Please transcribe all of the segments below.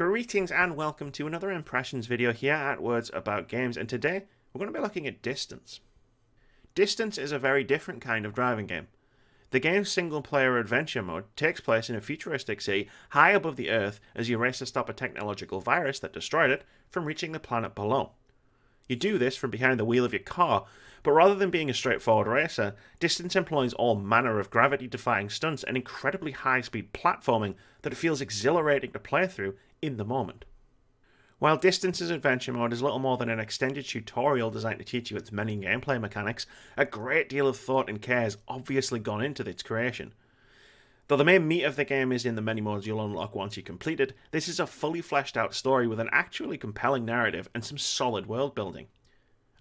Greetings and welcome to another impressions video here at Words About Games, and today we're going to be looking at Distance. Distance is a very different kind of driving game. The game's single-player adventure mode takes place in a futuristic city high above the Earth as you race to stop a technological virus that destroyed it from reaching the planet below. You do this from behind the wheel of your car, but rather than being a straightforward racer, Distance employs all manner of gravity-defying stunts and incredibly high-speed platforming that it feels exhilarating to play through in the moment. While Distance's adventure mode is little more than an extended tutorial designed to teach you its many gameplay mechanics, a great deal of thought and care has obviously gone into its creation. Though the main meat of the game is in the many modes you'll unlock once you complete it, this is a fully fleshed out story with an actually compelling narrative and some solid world building.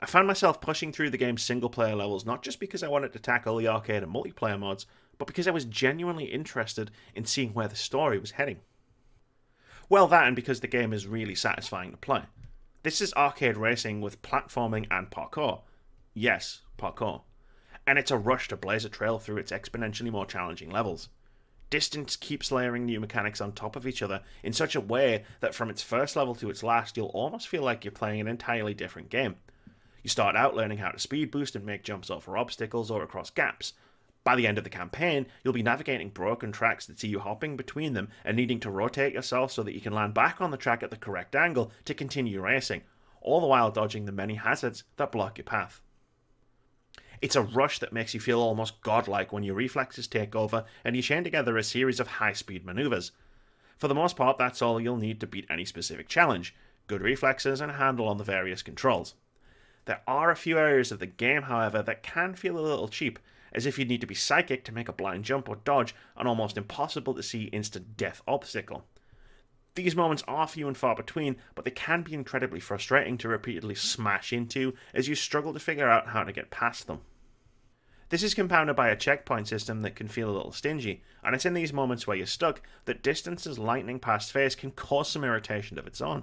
I found myself pushing through the game's single player levels not just because I wanted to tackle the arcade and multiplayer modes, but because I was genuinely interested in seeing where the story was heading. Well, that and because the game is really satisfying to play. This is arcade racing with platforming and parkour. Yes, parkour. And it's a rush to blaze a trail through its exponentially more challenging levels. Distance keeps layering new mechanics on top of each other in such a way that from its first level to its last, you'll almost feel like you're playing an entirely different game. You start out learning how to speed boost and make jumps over obstacles or across gaps. By the end of the campaign, you'll be navigating broken tracks that see you hopping between them and needing to rotate yourself so that you can land back on the track at the correct angle to continue racing, all the while dodging the many hazards that block your path. It's a rush that makes you feel almost godlike when your reflexes take over and you chain together a series of high-speed maneuvers. For the most part, that's all you'll need to beat any specific challenge: good reflexes and a handle on the various controls. There are a few areas of the game, however, that can feel a little cheap, as if you'd need to be psychic to make a blind jump or dodge an almost impossible to see instant death obstacle. These moments are few and far between, but they can be incredibly frustrating to repeatedly smash into as you struggle to figure out how to get past them. This is compounded by a checkpoint system that can feel a little stingy, and it's in these moments where you're stuck that Distance's lightning past phase can cause some irritation of its own.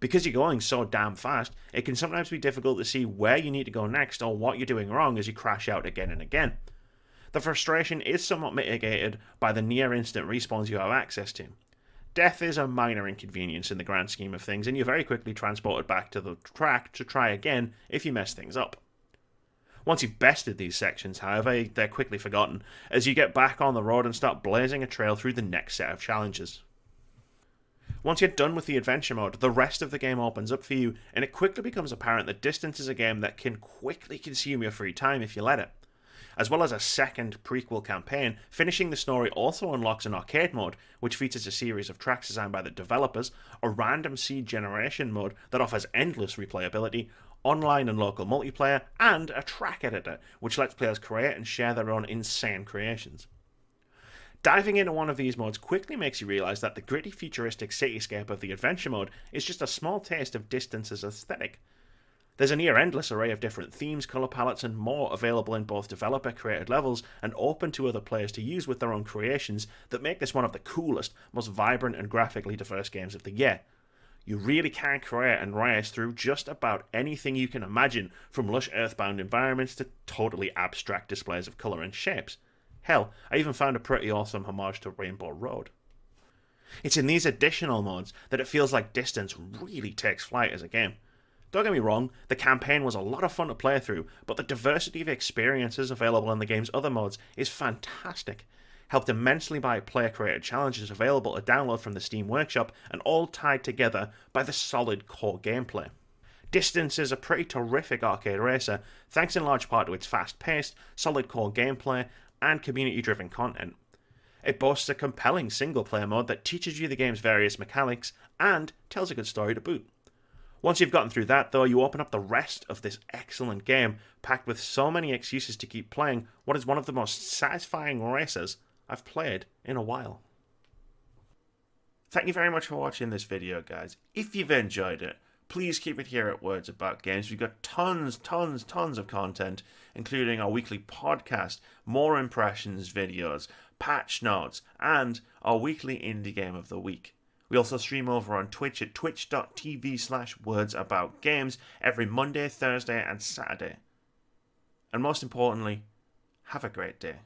Because you're going so damn fast, it can sometimes be difficult to see where you need to go next or what you're doing wrong as you crash out again and again. The frustration is somewhat mitigated by the near-instant respawns you have access to. Death is a minor inconvenience in the grand scheme of things, and you're very quickly transported back to the track to try again if you mess things up. Once you've bested these sections, however, they're quickly forgotten, as you get back on the road and start blazing a trail through the next set of challenges. Once you're done with the adventure mode, the rest of the game opens up for you, and it quickly becomes apparent that Distance is a game that can quickly consume your free time if you let it. As well as a second prequel campaign, finishing the story also unlocks an arcade mode, which features a series of tracks designed by the developers, a random seed generation mode that offers endless replayability, online and local multiplayer, and a track editor, which lets players create and share their own insane creations. Diving into one of these modes quickly makes you realise that the gritty futuristic cityscape of the adventure mode is just a small taste of Distance's aesthetic. There's a near endless array of different themes, colour palettes and more available in both developer created levels and open to other players to use with their own creations that make this one of the coolest, most vibrant and graphically diverse games of the year. You really can create and race through just about anything you can imagine, from lush earthbound environments to totally abstract displays of colour and shapes. Hell, I even found a pretty awesome homage to Rainbow Road. It's in these additional modes that it feels like Distance really takes flight as a game. Don't get me wrong, the campaign was a lot of fun to play through, but the diversity of experiences available in the game's other modes is fantastic, helped immensely by player-created challenges available to download from the Steam Workshop and all tied together by the solid core gameplay. Distance is a pretty terrific arcade racer, thanks in large part to its fast-paced, solid core gameplay and community-driven content. It boasts a compelling single-player mode that teaches you the game's various mechanics and tells a good story to boot. Once you've gotten through that, though, you open up the rest of this excellent game, packed with so many excuses to keep playing what is one of the most satisfying races I've played in a while. Thank you very much for watching this video, guys. If you've enjoyed it, please keep it here at Words About Games. We've got tons of content, including our weekly podcast, more impressions videos, patch notes, and our weekly indie game of the week. We also stream over on Twitch at twitch.tv/wordsaboutgames every Monday, Thursday, and Saturday. And most importantly, have a great day.